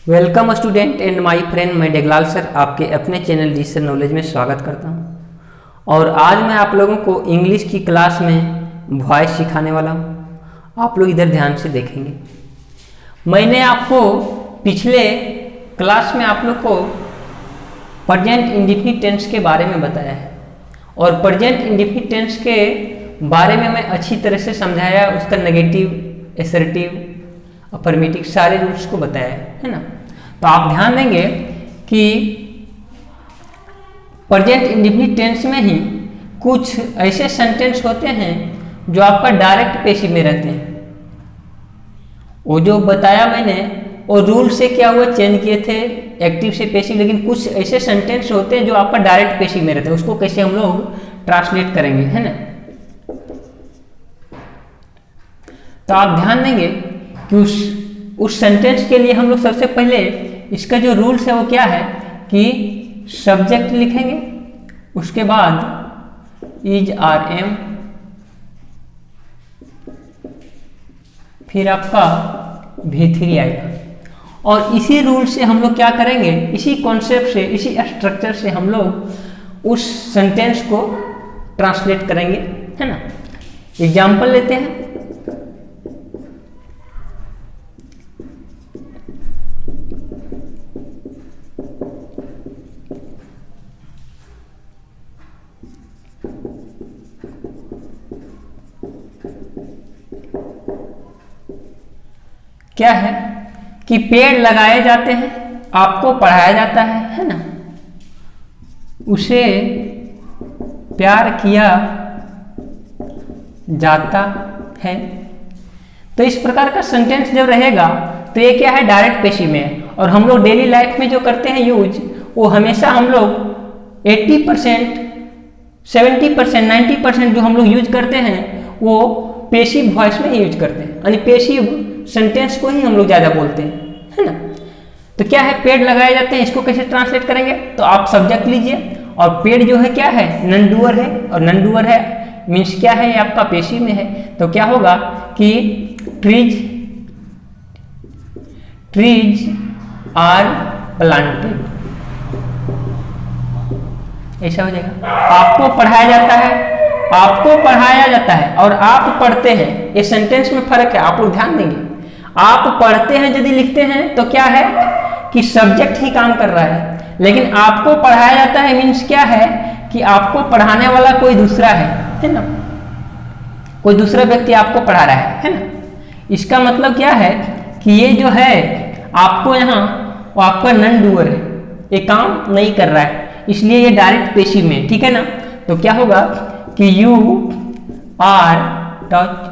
Welcome student and my friend, मैं डेगलाल sir आपके अपने चैनल डिजिटल नॉलेज में स्वागत करता हूं। और आज मैं आप लोगों को इंग्लिश की क्लास में वॉइस सिखाने वाला हूं। आप लोग इधर ध्यान से देखेंगे। मैंने आपको पिछले क्लास में आप लोग को प्रेजेंट इंडेफिनिट टेंस के बारे में बताया है और प्रेजेंट इंडेफिनिट टेंस के बारे में मैं अच्छी तरह से समझाया, उसका नेगेटिव, एसर्टिव, अफर्मेटिव सारे रूल्स को बताया है ना। तो आप ध्यान देंगे कि प्रेजेंट इंडेफिनिट टेंस में ही कुछ ऐसे सेंटेंस होते हैं जो आपका डायरेक्ट पेसिव में रहते हैं। वो जो बताया मैंने और रूल से क्या हुआ, चेंज किए थे एक्टिव से पेसिव, लेकिन कुछ ऐसे सेंटेंस होते हैं जो आपका डायरेक्ट पेसिव में रहते हैं। उसको कैसे हम लोग ट्रांसलेट करेंगे, है ना। तो आप ध्यान देंगे कि उस सेंटेंस के लिए हम लोग सबसे पहले इसका जो रूल्स है वो क्या है कि सब्जेक्ट लिखेंगे, उसके बाद इज आर एम, फिर आपका V3 आएगा। और इसी रूल से हम लोग क्या करेंगे, इसी कॉन्सेप्ट से, इसी स्ट्रक्चर से हम लोग उस सेंटेंस को ट्रांसलेट करेंगे, है ना। एग्जाम्पल लेते हैं। क्या है कि पेड़ लगाए जाते हैं, आपको पढ़ाया जाता है ना। उसे प्यार किया जाता है। तो इस प्रकार का सेंटेंस जब रहेगा तो ये क्या है, डायरेक्ट पेसिव में है। और हम लोग डेली लाइफ में जो करते हैं यूज, वो हमेशा हम लोग 80%, 70%, 90% जो हम लोग यूज करते हैं वो पेसिव वॉइस में यूज करते हैं, यानी पेसिव सेंटेंस को ही हम लोग ज्यादा बोलते हैं, है ना। तो क्या है, पेड़ लगाए जाते हैं, इसको कैसे ट्रांसलेट करेंगे। तो आप सब्जेक्ट लीजिए और पेड़ जो है क्या है, नॉन डूअर है, और नॉन डूअर है मीन्स क्या है, ये आपका पेसिव में है। तो क्या होगा कि ट्रीज आर प्लांटेड, ऐसा हो जाएगा। आपको पढ़ाया जाता है, आपको पढ़ाया जाता है और आप पढ़ते हैं, ये सेंटेंस में फर्क है, आप लोग ध्यान देंगे। आप पढ़ते हैं यदि लिखते हैं तो क्या है कि सब्जेक्ट ही काम कर रहा है, लेकिन आपको पढ़ाया जाता है मीन्स क्या है कि आपको पढ़ाने वाला कोई दूसरा है ना। कोई दूसरा व्यक्ति आपको पढ़ा रहा है ना। इसका मतलब क्या है कि ये जो है आपको यहाँ, वो आपका नॉन डूअर है, ये काम नहीं कर रहा है, इसलिए ये डायरेक्ट पेसिव में, ठीक है ना। तो क्या होगा कि यू आर टच,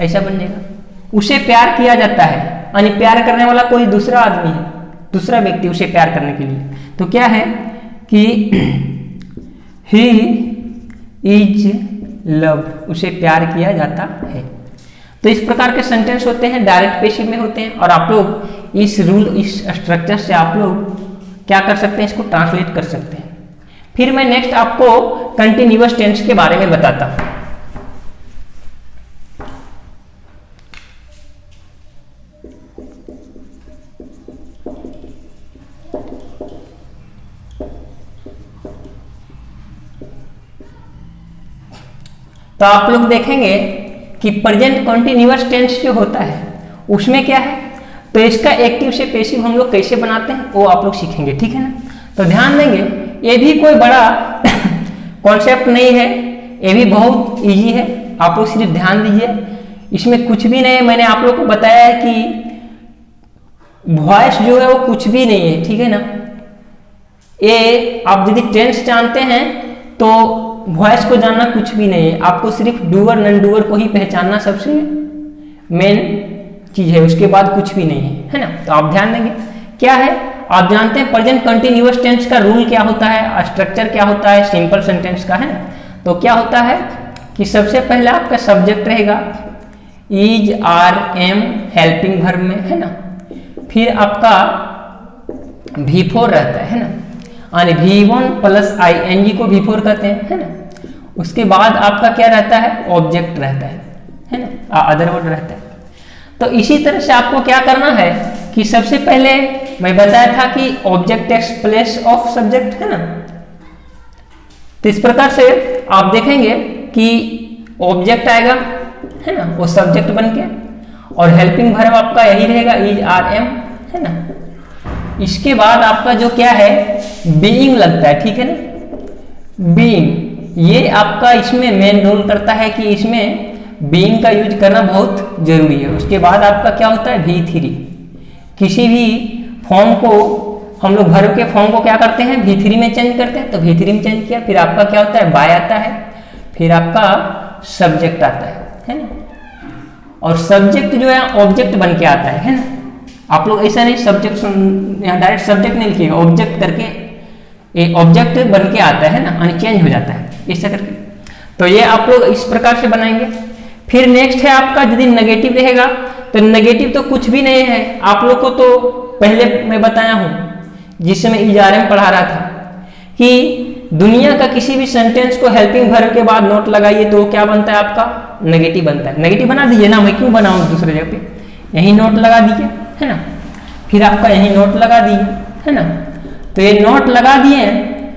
ऐसा बन जाएगा। उसे प्यार किया जाता है, यानी प्यार करने वाला कोई दूसरा आदमी है, दूसरा व्यक्ति उसे प्यार करने के लिए। तो क्या है कि ही इज लव, उसे प्यार किया जाता है। तो इस प्रकार के सेंटेंस होते हैं, डायरेक्ट पेसिव में होते हैं। और आप लोग इस रूल, इस स्ट्रक्चर से आप लोग क्या कर सकते हैं, इसको ट्रांसलेट कर सकते हैं। फिर मैं नेक्स्ट आपको कंटिन्यूअस टेंस के बारे में बताता हूं। तो आप लोग देखेंगे कि प्रेजेंट कंटिन्यूअस टेंस जो होता है उसमें क्या है, तो इसका एक्टिव से पेसिव हम लोग कैसे बनाते हैं वो आप लोग सीखेंगे, ठीक है ना। तो ध्यान देंगे, ये भी कोई बड़ा कॉन्सेप्ट नहीं है, ये भी बहुत इजी है। आप लोग सिर्फ ध्यान दीजिए, इसमें कुछ भी नहीं है। मैंने आप लोग को बताया है कि वॉइस जो है वो कुछ भी नहीं है, ठीक है ना। ये आप यदि टेंस जानते हैं तो वॉइस को जानना कुछ भी नहीं है, आपको सिर्फ डूअर नॉन डूअर को ही पहचानना सबसे मेन चीज है, उसके बाद कुछ भी नहीं है ना। तो आप ध्यान देंगे क्या है, आप जानते हैं प्रेजेंट कंटिन्यूअस टेंस का रूल क्या होता है, स्ट्रक्चर क्या होता है सिंपल सेंटेंस का, है ना। तो क्या होता है कि सबसे पहले आपका सब्जेक्ट रहेगा is R am helping verb में, है ना। फिर आपका V4 रहता है ना, यानी V1 प्लस ING को V4 कहते हैं, है ना। उसके बाद आपका क्या रहता है, ऑब्जेक्ट रहता है ना, अदर वर्ड रहता है। तो इसी तरह से आपको क्या करना है कि सबसे पहले मैं बताया था कि object takes place of subject, है ना। तो इस प्रकार से आप देखेंगे कि ऑब्जेक्ट आएगा, है ना, वो सब्जेक्ट बन के, और हेल्पिंग वर्ब आपका यही रहेगा इज आर एम, है ना। इसके बाद आपका जो क्या है बीइंग लगता है, ठीक है ना। बीइंग ये आपका इसमें मेन रोल करता है कि इसमें बीइंग का यूज करना बहुत जरूरी है। उसके बाद आपका क्या होता है V3। किसी भी फॉर्म को हम लोग वर्ब के फॉर्म को क्या करते हैं V3 में चेंज करते हैं, तो V3 में चेंज किया, फिर आपका क्या होता है बाय आता है, फिर आपका सब्जेक्ट आता है ना। और सब्जेक्ट जो है ऑब्जेक्ट बन के आता है ना। आप लोग ऐसा नहीं सब्जेक्ट यहाँ डायरेक्ट सब्जेक्ट नहीं लिखिएगा, ऑब्जेक्ट करके ऑब्जेक्ट बन के आता है ना, यानी चेंज हो जाता है ऐसा करके। तो ये आप लोग इस प्रकार से बनाएंगे। फिर नेक्स्ट है आपका यदि नेगेटिव रहेगा, तो नेगेटिव तो कुछ भी नहीं है। आप लोग को तो पहले मैं बताया हूं जिसमें इजारे में पढ़ा रहा था कि दुनिया का किसी भी सेंटेंस को हेल्पिंग वर्ब के बाद नोट लगाइए तो क्या बनता है आपका नेगेटिव बनता है। नेगेटिव बना दीजिए ना, मैं क्यों बनाऊं दूसरे जगह पे, यही नोट लगा दीजिए, है ना। फिर आपका यही नोट लगा दीजिए, है ना। तो ये नोट लगा दिए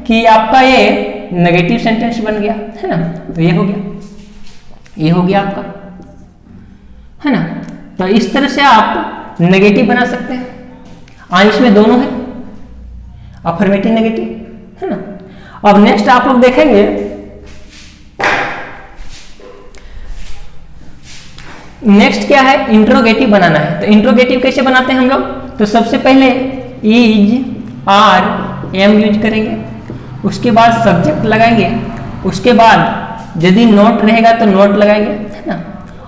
कि आपका ये नेगेटिव सेंटेंस बन गया, है ना। तो ये हो गया, ये हो गया आपका, है ना। तो इस तरह से आप नेगेटिव बना सकते हैं। इसमें दोनों है, अफर्मेटिव नेगेटिव, है ना। अब नेक्स्ट आप लोग देखेंगे नेक्स्ट क्या है इंट्रोगेटिव बनाना है। तो इंट्रोगेटिव कैसे बनाते हैं हम लोग, तो सबसे पहले इज आर एम यूज करेंगे, उसके बाद सब्जेक्ट लगाएंगे, उसके बाद यदि नोट रहेगा तो नोट लगाएंगे, है ना,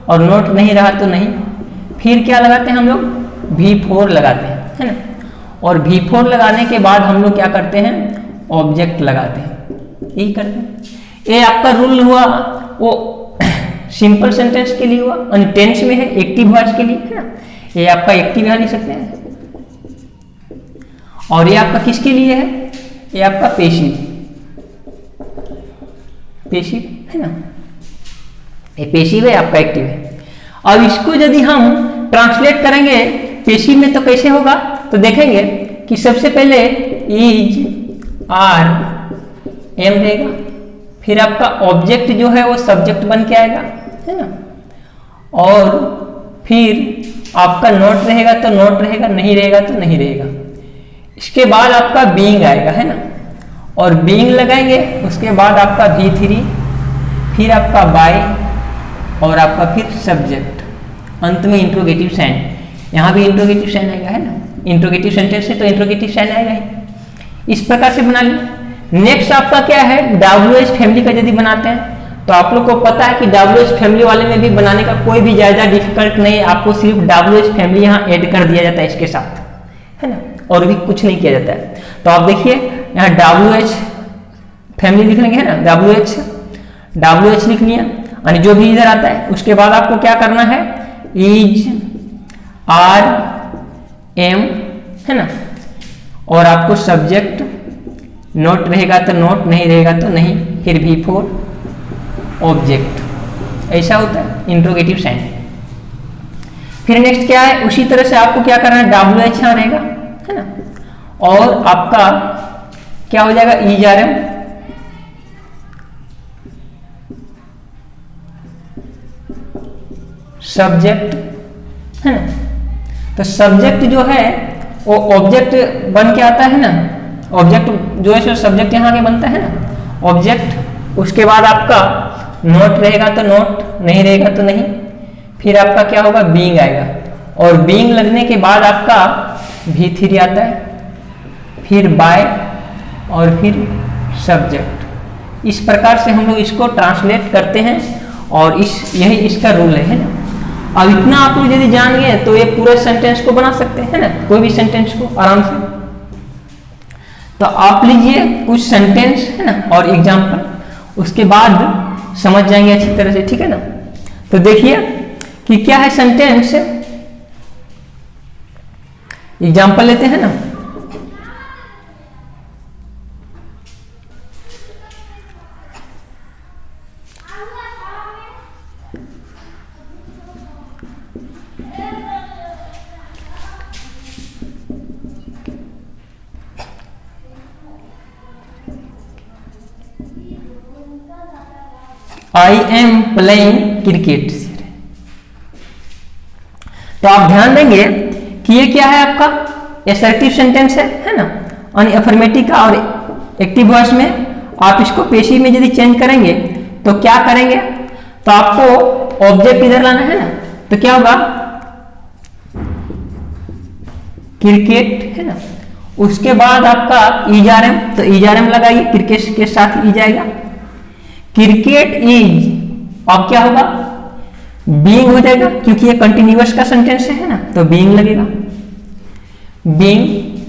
और नोट नहीं रहा तो नहीं। फिर क्या लगाते हैं हम लोग V4 लगाते हैं, है ना। और V4 लगाने के बाद हम लोग क्या करते हैं ऑब्जेक्ट लगाते हैं, यही करते हैं। ये आपका रूल हुआ वो सिंपल सेंटेंस के लिए हुआ, और टेंस में है एक्टिव वॉइस के लिए, है ना। ये आपका एक्टिव यहाँ लिख सकते हैं, और ये आपका किसके लिए है, ये आपका पेशिव, पेशिव, है ना। ये पेशिव है, आपका एक्टिव है। अब इसको यदि हम ट्रांसलेट करेंगे पेशिव में तो कैसे होगा, तो देखेंगे कि सबसे पहले इज आर एम रहेगा, फिर आपका ऑब्जेक्ट जो है वो सब्जेक्ट बन के आएगा, है ना। और फिर आपका नोट रहेगा तो नोट रहेगा, नहीं रहेगा तो नहीं रहेगा। इसके बाद आपका बीइंग आएगा, है ना, और बीइंग लगाएंगे, उसके बाद आपका V3, फिर आपका बाय, और आपका फिर सब्जेक्ट, अंत में इंट्रोगेटिव साइन। यहाँ भी इंट्रोगेटिव साइन आएगा, है ना। इंट्रोगेटिव सेंटेंस है तो इंट्रोगेटिव साइन आएगा ही। इस प्रकार से बना लिया। नेक्स्ट आपका क्या है WH फैमिली का यदि बनाते हैं तो आप लोग को पता है कि WH फैमिली वाले में भी बनाने का कोई भी ज्यादा डिफिकल्ट नहीं है, आपको सिर्फ WH फैमिली यहाँ ऐड कर दिया जाता है इसके साथ, है ना, और भी कुछ नहीं किया जाता है। तो आप देखिए यहाँ WH फैमिली लिख लेंगे, है ना, WH लिख लिया, यानी जो भी इधर आता है। उसके बाद आपको क्या करना है इज आर एम, है ना, और आपको सब्जेक्ट नोट रहेगा तो नोट, नहीं रहेगा तो नहीं, फिर V4 ऑब्जेक्ट। ऐसा होता है इंट्रोगेटिव साइन। फिर नेक्स्ट क्या है, उसी तरह से आपको क्या करना है WH यहाँ रहेगा, है ना, और आपका क्या हो जाएगा इज आर एम, सब्जेक्ट, है ना। तो सब्जेक्ट जो है वो ऑब्जेक्ट बन के आता है ना, ऑब्जेक्ट जो है सो सब्जेक्ट यहाँ के बनता है ना ऑब्जेक्ट। उसके बाद आपका नोट रहेगा तो नोट, नहीं रहेगा तो नहीं। फिर आपका क्या होगा बीइंग आएगा, और बीइंग लगने के बाद आपका V3 आता है, फिर बाय, और फिर सब्जेक्ट। इस प्रकार से हम लोग इसको ट्रांसलेट करते हैं, और यही इसका रूल है ना। अब इतना आप लोग यदि जान गए तो ये पूरे सेंटेंस को बना सकते हैं ना, कोई भी सेंटेंस को आराम से। तो आप लीजिए कुछ सेंटेंस, है ना, और एग्जाम्पल, उसके बाद समझ जाएंगे अच्छी तरह से, ठीक है ना। तो देखिए कि क्या है सेंटेंस, एग्जाम्पल लेते हैं ना। I am playing cricket. तो आप ध्यान देंगे कि ये क्या है आपका असर्टिव सेंटेंस है ना, और अफर्मेटिव का और एक्टिव वॉइस में आप इसको पेशिव में यदि चेंज करेंगे तो क्या करेंगे, तो आपको ऑब्जेक्ट इधर लाना है ना, तो क्या होगा क्रिकेट है ना, उसके बाद आपका ईजारएम, तो ईजारएम लगाइए, क्रिकेट के साथ ई जाएगा, क्रिकेट इज, अब क्या होगा बीइंग हो जाएगा क्योंकि ये कंटिन्यूअस का सेंटेंस है ना, तो बीइंग लगेगा, बीइंग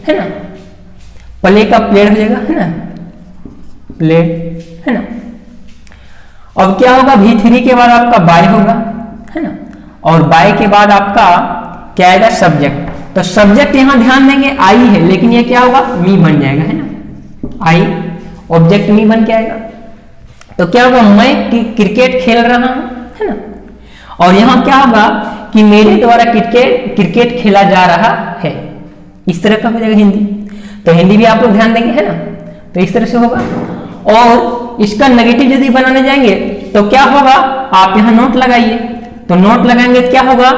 है ना, प्ले का प्लेड हो जाएगा है ना, प्लेड है ना। अब क्या होगा V3 के बाद आपका बाय होगा है ना, और बाय के बाद आपका क्या आएगा सब्जेक्ट, तो सब्जेक्ट यहां ध्यान देंगे आई है, लेकिन ये क्या होगा मी बन जाएगा है ना, आई ऑब्जेक्ट मी बन के आएगा, तो क्या होगा मैं क्रिकेट खेल रहा हूं है ना, और यहां क्या होगा कि मेरे द्वारा क्रिकेट खेला जा रहा है, इस तरह का हो जाएगा हिंदी। तो हिंदी भी आप लोग ध्यान देंगे है ना, तो इस तरह से होगा। और इसका नेगेटिव यदि बनाने जाएंगे तो क्या होगा, आप यहां नोट लगाइए, तो नोट लगाएंगे क्या होगा,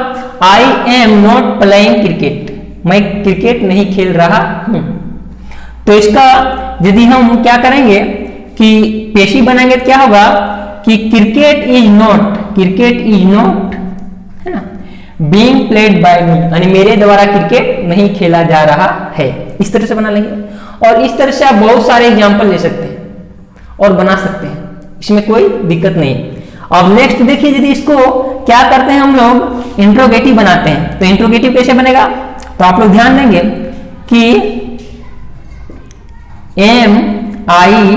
I am not playing cricket, मैं क्रिकेट नहीं खेल रहा हूं। तो इसका यदि हम क्या करेंगे कि पेशी बनाएंगे तो क्या होगा कि क्रिकेट इज नॉट है ना बीइंग प्लेड बाय मी, यानी मेरे द्वारा क्रिकेट नहीं खेला जा रहा है, इस तरह से बना लेंगे। और इस तरह से आप बहुत सारे एग्जांपल ले सकते हैं और बना सकते हैं, इसमें कोई दिक्कत नहीं। अब नेक्स्ट देखिए, यदि इसको क्या करते हैं हम लोग इंट्रोगेटिव बनाते हैं, तो इंट्रोगेटिव कैसे बनेगा, तो आप लोग ध्यान देंगे कि एम आई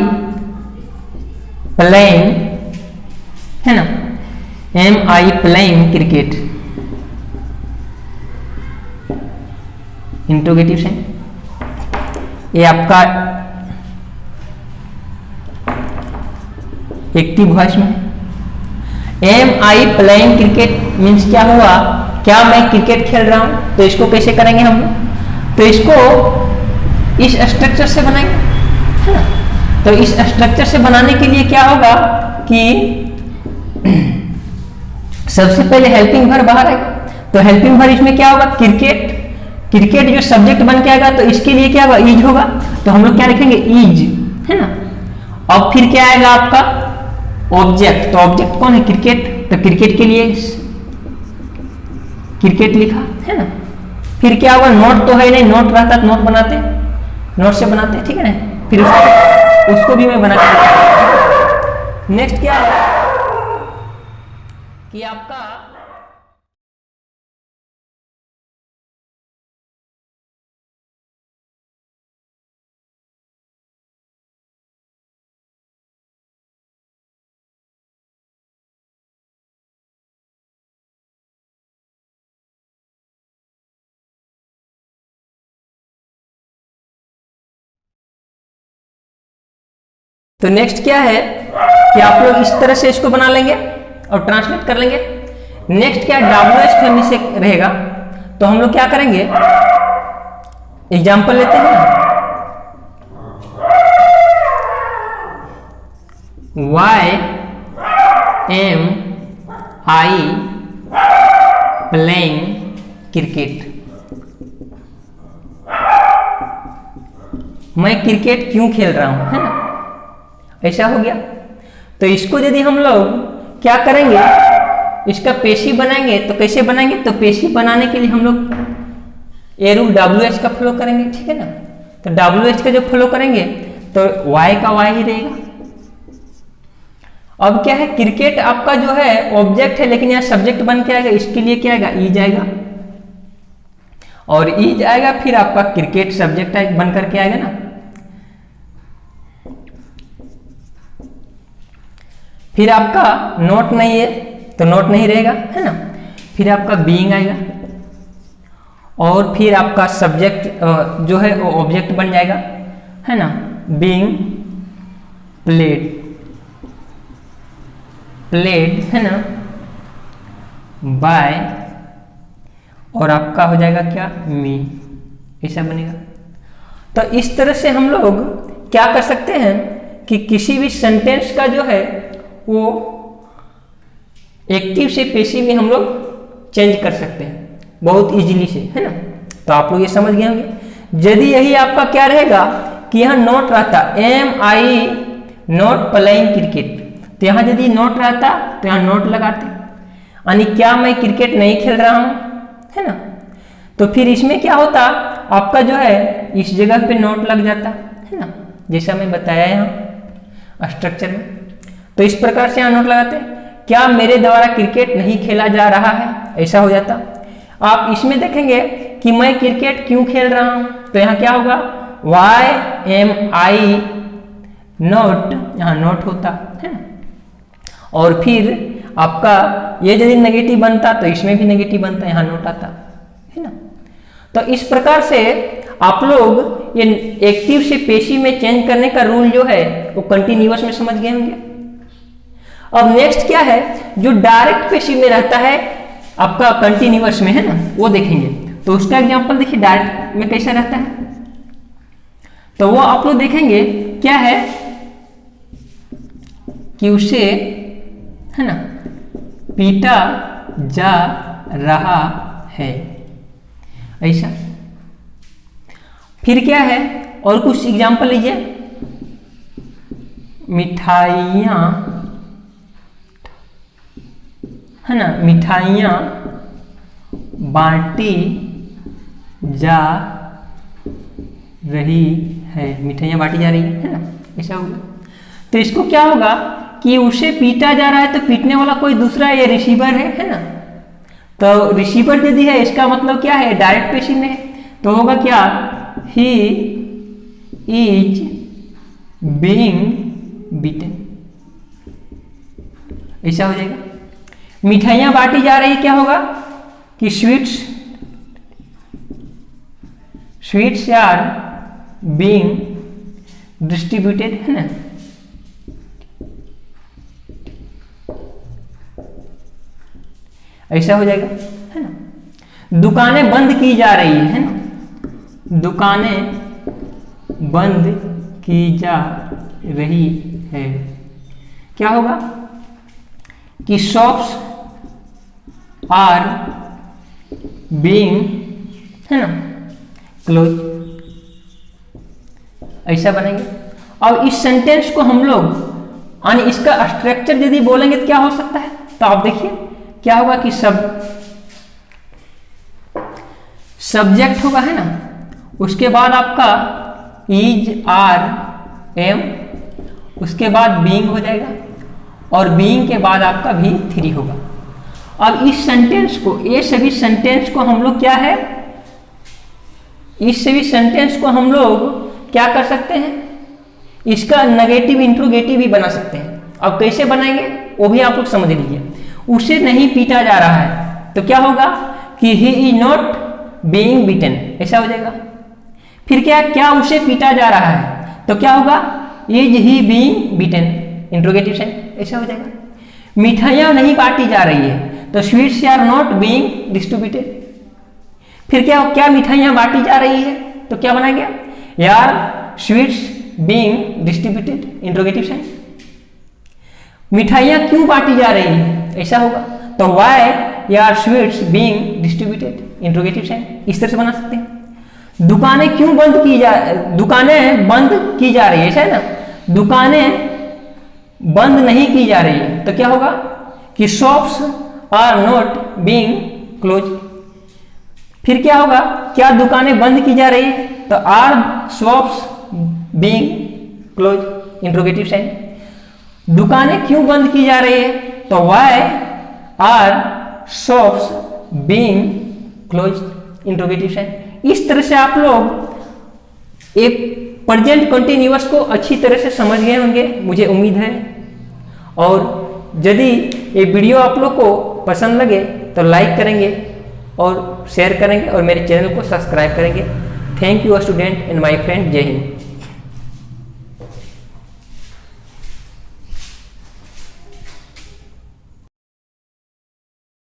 प्लेइंग है ना, am I playing cricket, interrogative से ये आपका एक्टिव वॉइस में, am I playing cricket means क्या हुआ, क्या मैं क्रिकेट खेल रहा हूं, तो इसको कैसे करेंगे हम लोग, तो इसको इस स्ट्रक्चर से बनाएंगे है ना, तो इस स्ट्रक्चर से बनाने के लिए क्या होगा कि सबसे पहले हेल्पिंग वर्ब बाहर आएगा, तो हेल्पिंग वर्ब इसमें क्या होगा क्रिकेट जो सब्जेक्ट बन के आएगा, तो इसके लिए क्या होगा इज होगा, तो हम लोग क्या लिखेंगे इज है ना। अब फिर क्या आएगा आपका ऑब्जेक्ट, तो ऑब्जेक्ट कौन है क्रिकेट, तो क्रिकेट के लिए क्रिकेट लिखा है ना। फिर क्या होगा नोट तो है नहीं, नोट रहता तो नोट से बनाते ठीक है ना, फिर उसको भी मैं बना के। नेक्स्ट क्या है कि आपका तो नेक्स्ट क्या है कि आप लोग इस तरह से इसको बना लेंगे और ट्रांसलेट कर लेंगे। नेक्स्ट क्या WH फैमिली से रहेगा, तो हम लोग क्या करेंगे एग्जांपल लेते हैं ना, why am I playing cricket, मैं क्रिकेट क्यों खेल रहा हूं है ना, ऐसा हो गया। तो इसको यदि हम लोग क्या करेंगे इसका पेशी बनाएंगे, तो कैसे बनाएंगे, तो पेशी बनाने के लिए हम लोग ए रूल WH का फॉलो करेंगे ठीक है ना, तो WH का जो फॉलो करेंगे तो Y का Y ही रहेगा। अब क्या है क्रिकेट आपका जो है ऑब्जेक्ट है, लेकिन यहाँ सब्जेक्ट बन के आएगा, इसके लिए क्या आएगा ई जाएगा, और ई जाएगा फिर आपका क्रिकेट सब्जेक्ट बन करके आएगा ना। फिर आपका नोट नहीं है तो नोट नहीं रहेगा है ना, फिर आपका बीइंग आएगा, और फिर आपका सब्जेक्ट जो है वो ऑब्जेक्ट बन जाएगा है ना, बीइंग प्लेड है ना बाय, और आपका हो जाएगा क्या मी, ऐसा बनेगा। तो इस तरह से हम लोग क्या कर सकते हैं कि किसी भी सेंटेंस का जो है वो एक्टिव से पेशिव में हम लोग चेंज कर सकते हैं बहुत इजीली से, है ना। तो आप लोग ये समझ गए होंगे। यदि यही आपका क्या रहेगा कि यहाँ नॉट रहता am I not playing cricket, तो यहाँ यदि नॉट रहता तो यहाँ नॉट लगाते, यानी क्या मैं क्रिकेट नहीं खेल रहा हूँ, है ना। तो फिर इसमें क्या होता आपका जो है इस जगह पे नॉट लग जाता, है ना, जैसा मैं बताया यहाँ स्ट्रक्चर में। तो इस प्रकार से यहाँ नोट लगाते हैं, क्या मेरे द्वारा क्रिकेट नहीं खेला जा रहा है, ऐसा हो जाता। आप इसमें देखेंगे कि मैं क्रिकेट क्यों खेल रहा हूं, तो यहाँ क्या होगा वाई एम आई नॉट, यहाँ नॉट होता है ना। और फिर आपका ये यदि नेगेटिव बनता तो इसमें भी नेगेटिव बनता, यहाँ नोट आता, है ना। तो इस प्रकार से आप लोग ये एक्टिव से पेशिव में चेंज करने का रूल जो है वो कंटिन्यूअस में समझ गए होंगे। अब नेक्स्ट क्या है, जो डायरेक्ट पेशिव में रहता है आपका कंटिन्यूअस में, है ना, वो देखेंगे। तो उसका एग्जांपल देखिए डायरेक्ट में कैसा रहता है, तो वो आप लोग देखेंगे क्या है कि उसे, है ना, पीटा जा रहा है, ऐसा। फिर क्या है और कुछ एग्जांपल लीजिए, मिठाइयाँ, है ना, मिठाइयाँ बांटी जा रही है, मिठाइयाँ बांटी जा रही है ना, ऐसा होगा। तो इसको क्या होगा कि उसे पीटा जा रहा है, तो पीटने वाला कोई दूसरा ये रिसीवर है ना। तो रिसीवर यदि है इसका मतलब क्या है डायरेक्ट पेशिव में है, तो होगा क्या ही इज बीइंग बीटन, ऐसा हो जाएगा। मिठाइयां बांटी जा रही, क्या होगा कि स्वीट्स आर बीइंग डिस्ट्रीब्यूटेड, है ना। ऐसा हो जाएगा, है ना। दुकानें बंद की जा रही है ना, दुकानें बंद की जा रही है, क्या होगा कि शॉप्स आर बीइंग, है ना, क्लोज, ऐसा बनेंगे। अब इस सेंटेंस को हम लोग यानी इसका स्ट्रक्चर यदि बोलेंगे तो क्या हो सकता है, तो आप देखिए क्या होगा कि सब्जेक्ट होगा, है ना, उसके बाद आपका इज आर एम, उसके बाद बीइंग हो जाएगा, और बीइंग के बाद आपका भी थ्री होगा। अब इस सेंटेंस को, ये सभी सेंटेंस को हम लोग क्या है, इस सभी सेंटेंस को हम लोग क्या कर सकते हैं, इसका नेगेटिव इंट्रोगेटिव भी बना सकते हैं। अब कैसे बनाएंगे वो भी आप लोग समझ लीजिए। उसे नहीं पीटा जा रहा है तो क्या होगा कि he is not being beaten, ऐसा हो जाएगा। फिर क्या उसे पीटा जा रहा है तो क्या होगा is he being beaten, interrogative sense, ऐसा हो जाएगा। मिठाइयां नहीं बांटी जा रही है तो sweets are not being distributed. फिर क्या मिठाइयां बांटी जा रही है तो क्या बना गया यार sweets being distributed, interrogative sense. मिठाइयां क्यों बांटी जा रही है ऐसा होगा तो वाई यार sweets being distributed, interrogative sense. इस तरह से बना सकते हैं। दुकानें क्यों बंद की जा, दुकानें बंद की जा रही है, ऐसा है ना, दुकानें बंद नहीं की जा रही है तो क्या होगा कि shops are not being close. फिर क्या होगा, क्या दुकानें बंद की जा रही है तो are shops being close, interrogative sense. दुकानें क्यों बंद की जा रही है तो why are shops being close, interrogative sense. इस तरह से आप लोग एक प्रेजेंट कंटिन्यूअस को अच्छी तरह से समझ गए होंगे, मुझे उम्मीद है। और यदि ये वीडियो आप लोग को पसंद लगे तो लाइक करेंगे और शेयर करेंगे और मेरे चैनल को सब्सक्राइब करेंगे। Thank you student and my friend, जय हिंद।